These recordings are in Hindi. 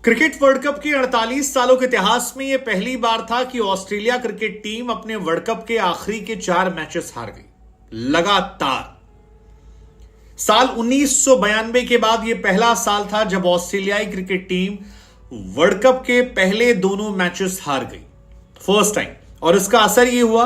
क्रिकेट वर्ल्ड कप के 48 सालों के इतिहास में यह पहली बार था कि ऑस्ट्रेलिया क्रिकेट टीम अपने वर्ल्ड कप के आखिरी के 4 मैचेस हार गई लगातार। साल 1992 के बाद यह पहला साल था जब ऑस्ट्रेलियाई क्रिकेट टीम वर्ल्ड कप के पहले दोनों मैचेस हार गई, फर्स्ट टाइम। और इसका असर यह हुआ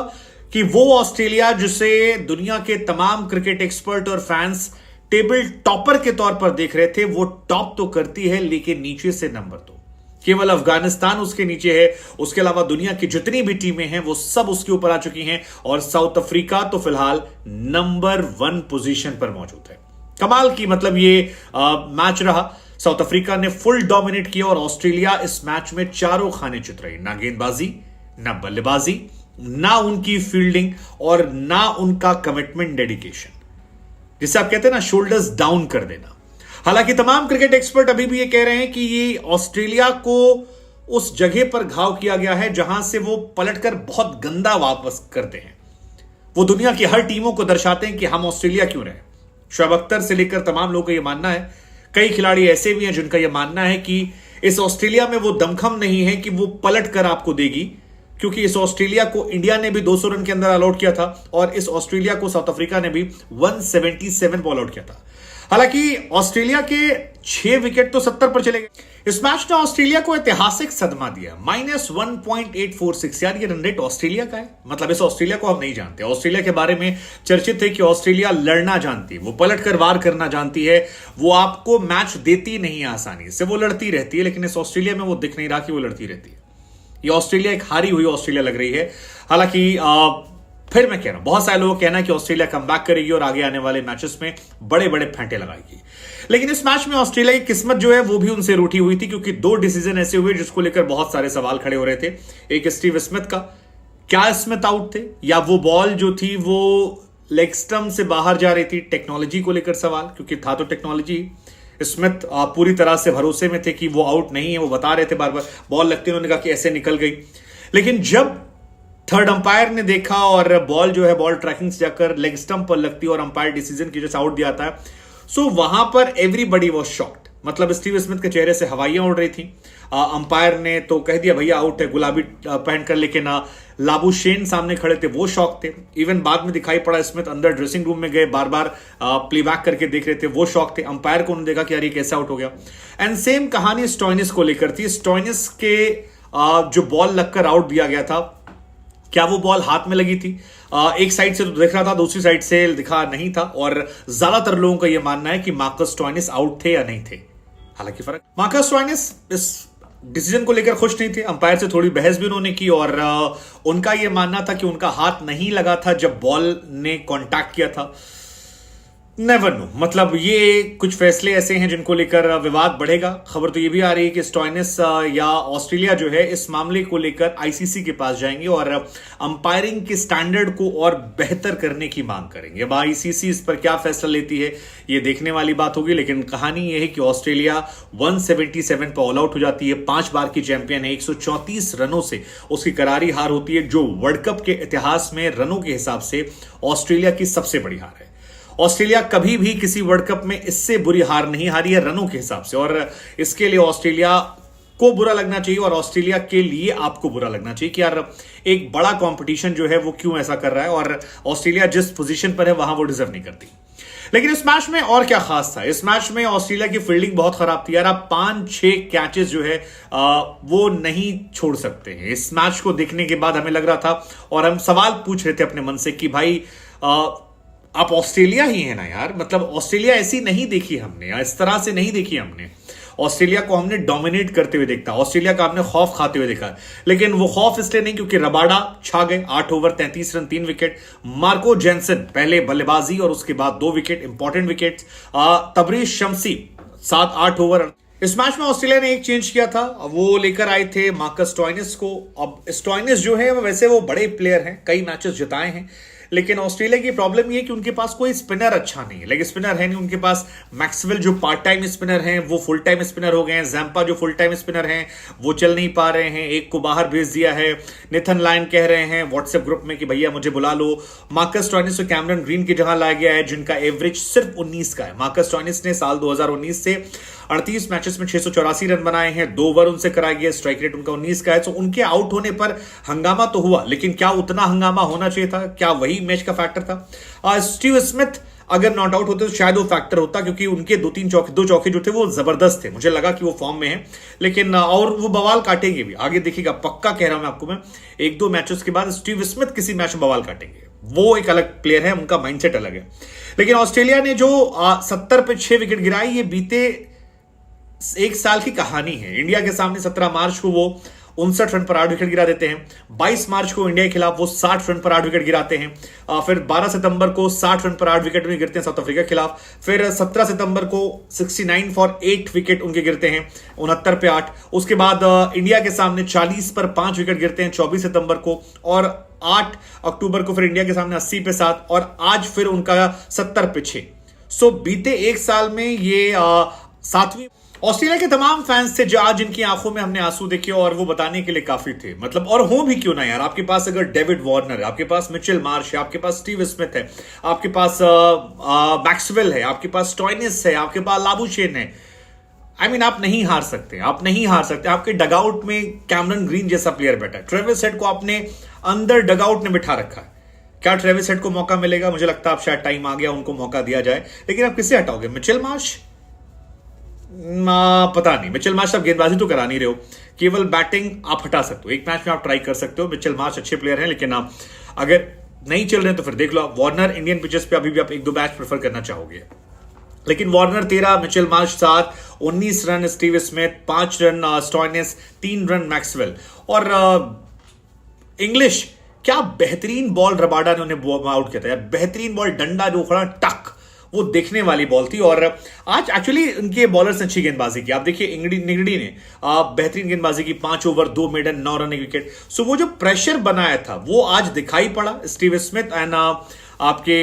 कि वो ऑस्ट्रेलिया जिसे दुनिया के तमाम क्रिकेट एक्सपर्ट और फैंस टेबल टॉपर के तौर पर देख रहे थे, वो टॉप तो करती है लेकिन नीचे से नंबर 2। केवल अफगानिस्तान उसके नीचे है, उसके अलावा दुनिया की जितनी भी टीमें हैं वो सब उसके ऊपर आ चुकी हैं। और साउथ अफ्रीका तो फिलहाल नंबर 1 पोजीशन पर मौजूद है। कमाल की ये मैच रहा। साउथ अफ्रीका ने फुल डोमिनेट किया और ऑस्ट्रेलिया इस मैच में चारों खाने चित रही। ना गेंदबाजी, ना बल्लेबाजी, ना उनकी फील्डिंग और ना उनका कमिटमेंट, डेडिकेशन, जिसे आप कहते हैं ना शोल्डर्स डाउन कर देना। हालांकि तमाम क्रिकेट एक्सपर्ट अभी भी ये कह रहे हैं कि ये ऑस्ट्रेलिया को उस जगह पर घाव किया गया है जहां से वो पलटकर बहुत गंदा वापस करते हैं। वो दुनिया की हर टीमों को दर्शाते हैं कि हम ऑस्ट्रेलिया क्यों रहे। शोएब अख्तर से लेकर तमाम लोगों का यह मानना है, कई खिलाड़ी ऐसे भी हैं जिनका यह मानना है कि इस ऑस्ट्रेलिया में वो दमखम नहीं है कि वो पलट कर आपको देगी, क्योंकि इस ऑस्ट्रेलिया को इंडिया ने भी 200 रन के अंदर ऑल आउट किया था और इस ऑस्ट्रेलिया को साउथ अफ्रीका ने भी 177 बॉल आउट किया था। हालांकि ऑस्ट्रेलिया के 6 विकेट तो 70 पर चले गए। इस मैच ने ऑस्ट्रेलिया को ऐतिहासिक सदमा दिया, -1.846। यार ये रन रेट ऑस्ट्रेलिया का है। इस ऑस्ट्रेलिया को हम नहीं जानते। ऑस्ट्रेलिया के बारे में चर्चित है कि ऑस्ट्रेलिया लड़ना जानती है, वो पलट कर वार करना जानती है, वो आपको मैच देती नहीं है आसानी से, वो लड़ती रहती है। लेकिन इस ऑस्ट्रेलिया में वो दिख नहीं रहा कि वो लड़ती रहती है। ये ऑस्ट्रेलिया एक हारी हुई ऑस्ट्रेलिया लग रही है। हालांकि फिर मैं कह रहा हूं, बहुत सारे लोगों का कहना है कि ऑस्ट्रेलिया कमबैक करेगी और आगे आने वाले मैचेस में बड़े बड़े फेंटे लगाएगी। लेकिन इस मैच में ऑस्ट्रेलिया की किस्मत जो है वो भी उनसे रूठी हुई थी, क्योंकि 2 डिसीजन ऐसे हुए जिसको लेकर बहुत सारे सवाल खड़े हो रहे थे। एक स्टीव स्मिथ का, क्या स्मिथ आउट थे या वो बॉल जो थी वो लेग स्टंप से बाहर जा रही थी। टेक्नोलॉजी को लेकर सवाल, क्योंकि था तो टेक्नोलॉजी। स्मिथ पूरी तरह से भरोसे में थे कि वो आउट नहीं है, वो बता रहे थे बार बार बॉल लगती, उन्होंने कहा कि ऐसे निकल गई। लेकिन जब थर्ड अंपायर ने देखा और बॉल जो है बॉल ट्रैकिंग से जाकर लेग स्टंप पर लगती और अंपायर डिसीजन की जैसे आउट दिया था, सो वहां पर everybody was shocked. Steve Smith के चेहरे से हवाइयां उड़ रही थी। अंपायर ने तो कह दिया भैया आउट है, गुलाबी पहनकर, लेकिन लाबुशेन सामने खड़े थे, वो शॉक थे। इवन बाद में दिखाई पड़ा स्मिथ अंदर ड्रेसिंग रूम में गए, बार बार प्लेबैक करके देख रहे थे, वो शॉक थे। अंपायर को उन्होंने देखा कि यार ये कैसे आउट हो गया। एंड सेम कहानी स्टोइनिस को लेकर थी। स्टोइनिस के जो बॉल लगकर आउट दिया गया था, क्या वो बॉल हाथ में लगी थी? एक साइड से तो दिख रहा था, दूसरी साइड से दिखा नहीं था। और ज्यादातर लोगों का यह मानना है कि मार्कस स्टोइनिस आउट थे या नहीं थे। हालांकि फर्क, मार्कस स्टोइनिस इस डिसीजन को लेकर खुश नहीं थे। अंपायर से थोड़ी बहस भी उन्होंने की और उनका यह मानना था कि उनका हाथ नहीं लगा था जब बॉल ने कांटेक्ट किया था। नेवर नो, ये कुछ फैसले ऐसे हैं जिनको लेकर विवाद बढ़ेगा। खबर तो ये भी आ रही है कि स्टोइनिस या ऑस्ट्रेलिया जो है इस मामले को लेकर आईसीसी के पास जाएंगे और अंपायरिंग के स्टैंडर्ड को और बेहतर करने की मांग करेंगे। अब आईसीसी इस पर क्या फैसला लेती है ये देखने वाली बात होगी। लेकिन कहानी यह है कि ऑस्ट्रेलिया 177 पर ऑल आउट हो जाती है, 5 बार की चैंपियन है। 134 रनों से उसकी करारी हार होती है, जो वर्ल्ड कप के इतिहास में रनों के हिसाब से ऑस्ट्रेलिया की सबसे बड़ी हार है। ऑस्ट्रेलिया कभी भी किसी वर्ल्ड कप में इससे बुरी हार नहीं हारी है रनों के हिसाब से, और इसके लिए ऑस्ट्रेलिया को बुरा लगना चाहिए और ऑस्ट्रेलिया के लिए आपको बुरा लगना चाहिए कि यार एक बड़ा कंपटीशन जो है वो क्यों ऐसा कर रहा है, और ऑस्ट्रेलिया जिस पोजीशन पर है वहां वो डिजर्व नहीं करती। लेकिन इस मैच में और क्या खास था? इस मैच में ऑस्ट्रेलिया की फील्डिंग बहुत खराब थी। यार आप 5-6 कैचेस जो है वो नहीं छोड़ सकते हैं। इस मैच को देखने के बाद हमें लग रहा था और हम सवाल पूछ रहे थे अपने मन से कि भाई आप ऑस्ट्रेलिया ही है ना यार। ऑस्ट्रेलिया ऐसी नहीं देखी हमने, इस तरह से नहीं देखी हमने। ऑस्ट्रेलिया को हमने डोमिनेट करते हुए देखा, ऑस्ट्रेलिया का हमने खौफ खाते हुए देखा। लेकिन वो खौफ इसलिए नहीं क्योंकि रबाडा छा गए, 8 over 33 run 3 wicket. Marco Jansen पहले बल्लेबाजी और उसके बाद 2 विकेट, इंपॉर्टेंट विकेट। तबरीज शमसी 7-8 ओवर। इस मैच में ऑस्ट्रेलिया ने एक चेंज किया था, वो लेकर आए थे मार्कस स्टोइनिस को। अब स्टोइनिस जो है वैसे वो बड़े प्लेयर हैं, कई मैचेस जिताए हैं, लेकिन ऑस्ट्रेलिया की प्रॉब्लम ये कि उनके पास कोई स्पिनर अच्छा नहीं है, लेग स्पिनर है नहीं उनके पास। मैक्सवेल जो पार्ट टाइम स्पिनर हैं वो फुल टाइम स्पिनर हो गए हैं। जैम्पा जो फुल टाइम स्पिनर हैं वो चल नहीं पा रहे हैं, एक को बाहर भेज दिया है। नेथन लायन कह रहे हैं व्हाट्सएप ग्रुप में कि भैया मुझे बुला लो। मार्कस स्टोइनिस को कैमरन ग्रीन की जगह लाया गया है, जिनका एवरेज सिर्फ 19 का है। मार्कस स्टोइनिस ने साल 2019 से 38 मैचेस में 684 रन बनाए हैं, 2 ओवर उनसे कराया गया, स्ट्राइक रेट उनका 19 का है। तो उनके आउट होने पर हंगामा तो हुआ, लेकिन क्या उतना हंगामा होना चाहिए था? क्या वही मैच का फैक्टर था? स्टीव स्मिथ अगर नॉट आउट होते तो शायद वो फैक्टर होता, क्योंकि उनके दो चौके जो थे वो जबरदस्त थे। मुझे लगा कि वो फॉर्म में है, लेकिन और वो बवाल काटेंगे भी, आगे देखिएगा, पक्का कह रहा हूं मैं आपको। मैं 1-2 मैचेस के बाद स्टीव स्मिथ किसी मैच में बवाल काटेंगे। वो एक अलग प्लेयर है, उनका माइंडसेट अलग है। लेकिन ऑस्ट्रेलिया ने जो 70 पे 6 विकेट गिराई, ये बीते एक साल की कहानी है। इंडिया के सामने 17 मार्च को वो 59 रन पर 8 विकेट गिरा देते हैं। 22 मार्च को इंडिया के खिलाफ वो 60 रन पर 8 विकेट गिराते हैं। फिर 12 सितंबर को 60 रन पर 8 विकेट में गिरते हैं साउथ अफ्रीका के खिलाफ। फिर 17 सितंबर को 69 फॉर 8 विकेट उनके गिरते हैं, 69 पे 8। उसके बाद इंडिया के सामने 40 पर 5 विकेट गिरते हैं 24 सितंबर को, और 8 अक्टूबर को फिर इंडिया के सामने 80 पे 7, और आज फिर उनका 70 पे 6। सो बीते एक साल में ये 7वीं। ऑस्ट्रेलिया के तमाम फैंस थे जो आज इनकी आंखों में हमने आंसू देखे, और वो बताने के लिए काफी थे। मतलब और हो भी क्यों ना यार, आपके पास अगर डेविड वार्नर है, आपके पास मिचेल मार्श है, आपके पास स्टीव स्मिथ है, आपके पास मैक्सवेल है, आपके पास स्टोइनिस है, आपके पास लाबुशेन है। आप नहीं हार सकते, आप नहीं हार सकते। आपके डगआउट में कैमरन ग्रीन जैसा प्लेयर बैठा है। ट्रेविस हेड को आपने अंदर डगआउट में बिठा रखा है। क्या ट्रेविस हेड को मौका मिलेगा? मुझे लगता है अब शायद टाइम आ गया, उनको मौका दिया जाए। लेकिन आप किसे हटाओगे? Mitchell Marsh? पता नहीं। मिचेल मार्श आप गेंदबाजी तो करा नहीं रहे हो, केवल बैटिंग आप हटा सकते हो। एक मैच में आप ट्राई कर सकते हो। मिचेल मार्श अच्छे प्लेयर हैं, लेकिन आप अगर नहीं चल रहे हैं तो फिर देख लो। वार्नर इंडियन पिचेस पे अभी भी आप 1-2 मैच प्रेफर करना चाहोगे, लेकिन Warner 13, Mitchell Marsh 7, 19 run Steve Smith, 5 run Stoinis, 3 run Maxwell. और इंग्लिश, क्या बेहतरीन बॉल रबाडा ने उन्हें आउट किया था यार। बेहतरीन बॉल, डंडा जो खड़ा टक, वो देखने वाली बॉल थी। और आज एक्चुअली उनके बॉलर्स ने अच्छी गेंदबाजी की। आप देखिए निगड़ी ने बेहतरीन गेंदबाजी की, 5 ओवर 2 मेडन, 9 रन 1 विकेट। सो वो जो प्रेशर बनाया था वो आज दिखाई पड़ा। स्टीव स्मिथ एंड आपके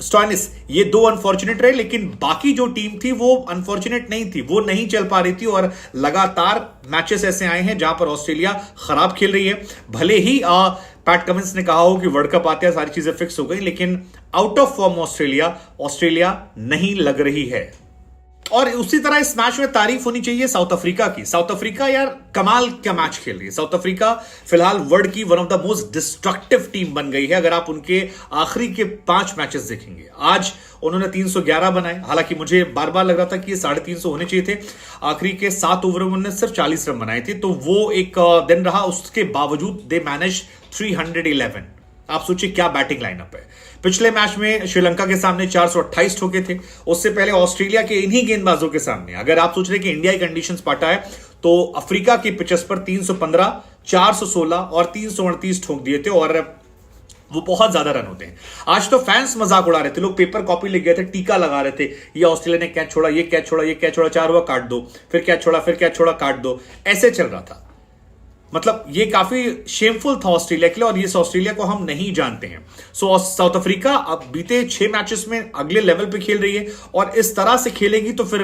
स्टोइनिस, ये 2 अनफॉर्चुनेट रहे, लेकिन बाकी जो टीम थी वो अनफॉर्चुनेट नहीं थी, वो नहीं चल पा रही थी। और लगातार मैचेस ऐसे आए हैं जहां पर ऑस्ट्रेलिया खराब खेल रही है। भले ही पैट कमिंस ने कहा हो कि वर्ल्ड कप आते हैं सारी चीजें फिक्स हो गई, लेकिन आउट ऑफ फॉर्म ऑस्ट्रेलिया नहीं लग रही है। और उसी तरह इस मैच में तारीफ होनी चाहिए साउथ अफ्रीका की। साउथ अफ्रीका यार कमाल का मैच खेल रही है। साउथ अफ्रीका फिलहाल वर्ल्ड की one of the most destructive team बन गई है। अगर आप उनके आखिरी के 5 मैचेस देखेंगे, आज उन्होंने 311 बनाए। हालांकि मुझे बार बार लग रहा था कि ये 350 होने चाहिए थे। आखिरी के 7 ओवर में उन्होंने सिर्फ 40 रन बनाए थे, तो वो एक दिन रहा। उसके बावजूद दे मैनेज 311। आप सोचिए क्या बैटिंग लाइनअप है। पिछले मैच में श्रीलंका के सामने 428 ठोके थे। उससे पहले ऑस्ट्रेलिया के इन्हीं गेंदबाजों के सामने, अगर आप सोच रहे कि इंडिया की कंडीशंस पाटा है, तो अफ्रीका की पिचेस पर 315, 416 और 338 ठोक दिए थे, और वो बहुत ज्यादा रन होते हैं। आज तो फैंस मजाक उड़ा रहे थे, लोग पेपर कॉपी लिख गए थे, टीका लगा रहे थे, ये ऑस्ट्रेलिया ने कैच छोड़ा, ये कैच छोड़ा, ये कैच छोड़ा, 4 ओवर काट दो, फिर कैच छोड़ा, फिर कैच छोड़ा, काट दो, ऐसे चल रहा था। मतलब ये काफी शेमफुल था ऑस्ट्रेलिया के लिए, और इस ऑस्ट्रेलिया को हम नहीं जानते हैं। सो साउथ अफ्रीका अब बीते 6 मैचेस में अगले लेवल पे खेल रही है, और इस तरह से खेलेगी तो फिर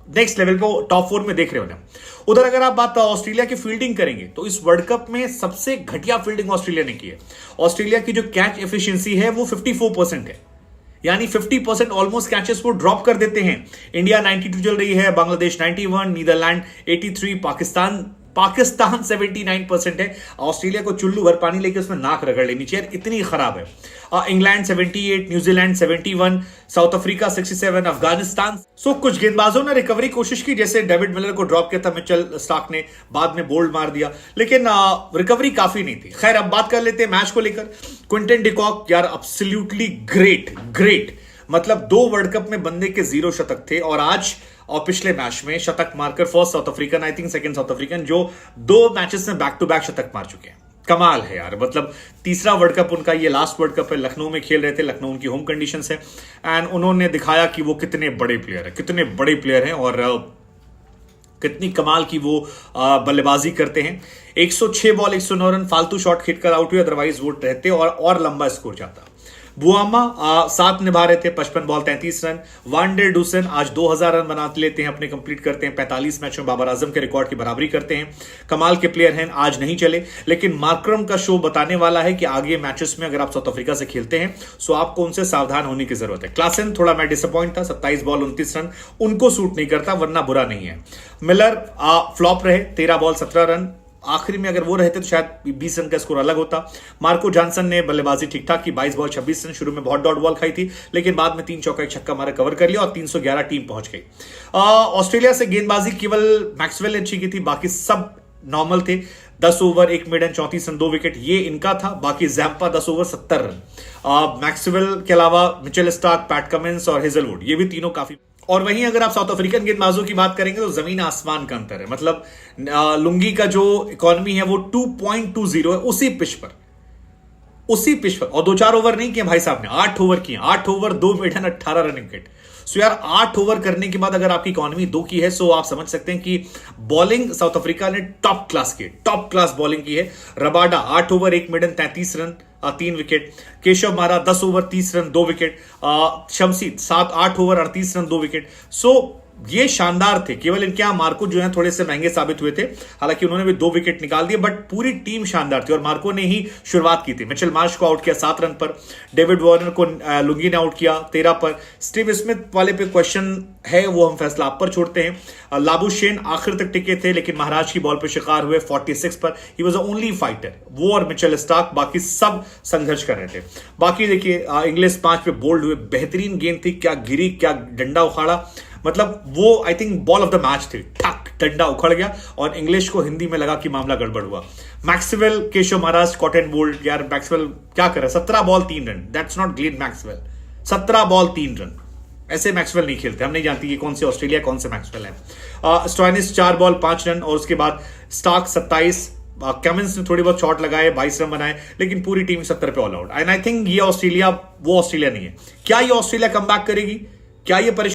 नेक्स्ट लेवल को टॉप 4 में देख रहे हो। उधर अगर आप बात ऑस्ट्रेलिया की फील्डिंग करेंगे, तो इस वर्ल्ड कप में सबसे घटिया फील्डिंग ऑस्ट्रेलिया ने की है। ऑस्ट्रेलिया की जो कैच एफिशिएंसी है वो 54% है, यानी 50% ऑलमोस्ट कैचेस को ड्रॉप कर देते हैं। इंडिया 92 चल रही है, बांग्लादेश 91, नीदरलैंड 83, पाकिस्तान 79% है। ऑस्ट्रेलिया को चुल्लू भर पानी लेके उसमें नाक रगड़ लेनी चाहिए, इतनी खराब है। England 78, New Zealand 71, South Africa 67, Afghanistan. So कुछ गेंदबाजों ने रिकवरी कोशिश की, जैसे डेविड मिलर को ड्रॉप किया था मिचेल स्टार्क ने, बाद में बोल्ड मार दिया, लेकिन रिकवरी काफी नहीं थी। खैर, अब बात कर लेते हैं मैच को लेकर। क्विंटन डिकॉक यार एब्सोल्युटली ग्रेट। मतलब 2 वर्ल्ड कप में बंदे के 0 शतक थे, और आज और पिछले मैच में शतक मारकर first south African, I think second south African, जो 2 मैचेस में बैक टू बैक शतक मार चुके हैं। कमाल है यार। मतलब तीसरा वर्ल्ड कप उनका, ये लास्ट वर्ल्ड कप है। लखनऊ में खेल रहे थे, लखनऊ उनकी होम कंडीशंस है, एंड उन्होंने दिखाया कि वो कितने बड़े प्लेयर हैं, और कितनी कमाल की वो बल्लेबाजी करते हैं। 106 बॉल 109 रन, फालतू शॉट खिटकर आउट हुए, अदरवाइज वो रहते और लंबा स्कोर जाता। बुआमा साथ निभा रहे थे, 55 बॉल 33 रन। वांडे डूसन आज 2000 रन बना लेते हैं अपने, कंप्लीट करते हैं 45 मैचों में, बाबर आजम के रिकॉर्ड की बराबरी करते हैं। कमाल के प्लेयर हैं, आज नहीं चले, लेकिन मार्करम का शो बताने वाला है कि आगे मैचेस में अगर आप साउथ अफ्रीका से खेलते हैं तो आपको उनसे सावधान होने की जरूरत है। क्लासन थोड़ा मैं डिसअपॉइंट था, 27 बॉल 29 रन, उनको सूट नहीं करता, वरना बुरा नहीं है। मिलर फ्लॉप रहे, 13 बॉल 17 रन, आखिरी में अगर वो रहते तो शायद 20 रन का स्कोर अलग होता। मार्को जॉनसन ने बल्लेबाजी ठीक ठाक की, 22 बॉल 26 रन, शुरू में बहुत डॉट बॉल खाई थी, लेकिन बाद में 3 चौका 1 छक्का मारा, कवर कर लिया और 311 टीम पहुंच गई। ऑस्ट्रेलिया से गेंदबाजी केवल मैक्सवेल ने अच्छी की थी, बाकी सब नॉर्मल थे। 10 ओवर 1 मिडन 34 रन 2 विकेट, ये इनका था। बाकी जैम्पा 10 ओवर 70 रन। मैक्सवेल के अलावा मिचेल स्टार्क, पैट कमिंस और हेजलवुड, ये भी तीनों काफी। और वहीं अगर आप साउथ अफ्रीकन गेंदबाजों की बात करेंगे तो जमीन आसमान का अंतर है। मतलब लुंगी का जो इकोनॉमी है वो 2.20 है उसी पिच पर, और 2-4 ओवर नहीं किए भाई साहब ने, 8 ओवर किए, 8 ओवर 2 मिडन 18 रन विकेट। सो यार 8 ओवर करने के बाद अगर आपकी इकोनॉमी 2 की है, सो आप समझ सकते हैं कि बॉलिंग साउथ अफ्रीका ने टॉप क्लास बॉलिंग की है। Rabada 8 over 1 मिडन 33 run 3 wicket. Keshav मारा 10 ओवर 30 रन 2 विकेट। शमसी 8 ओवर 38 रन 2 विकेट। सो ये शानदार थे। केवल इनके यहां मार्को जो है थोड़े से महंगे साबित हुए थे, हालांकि उन्होंने भी 2 विकेट निकाल दिए, बट पूरी टीम शानदार थी और मार्को ने ही शुरुआत की थी। मिचेल मार्श को आउट किया 7 रन पर, डेविड वार्नर को लुंगी ने आउट किया 13 पर। स्टीव स्मिथ वाले पे क्वेश्चन है, वो हम फैसला आप पर छोड़ते हैं। लाबुशेन आखिर तक टिके थे, लेकिन महाराज की बॉल पर शिकार हुए 46 पर। He was the only fighter, वो और मिचेल स्टार्क, बाकी सब संघर्ष कर रहे थे। बाकी देखिए इंग्लिश 5 पे बोल्ड हुए, बेहतरीन गेंद थी, क्या गिरी, क्या डंडा उखाड़ा, मतलब वो I think ball of the match थी। ठक डंडा उखड़ गया और इंग्लिश को हिंदी में लगा कि मामला गड़बड़ हुआ। Maxwell, Keshav Maharaj, cotton bolt, यार मैक्सवेल क्या कर रहा है, 17 ball 3 run, that's not Glenn Maxwell. 17 ball 3 run, ऐसे मैक्सवेल नहीं खेलते। हम नहीं जानती ये कौन से ऑस्ट्रेलिया कौन से मैक्सवेल है। स्टोइनिस 4 बॉल 5 रन, और उसके बाद स्टार्क 27, कमिंस ने थोड़ी बहुत शॉट लगाए, 22 रन बनाए, लेकिन पूरी टीम 70 पे all out. And I think ये ऑस्ट्रेलिया वो ऑस्ट्रेलिया नहीं है। क्या ये ऑस्ट्रेलिया कमबैक करेगी? क्या ये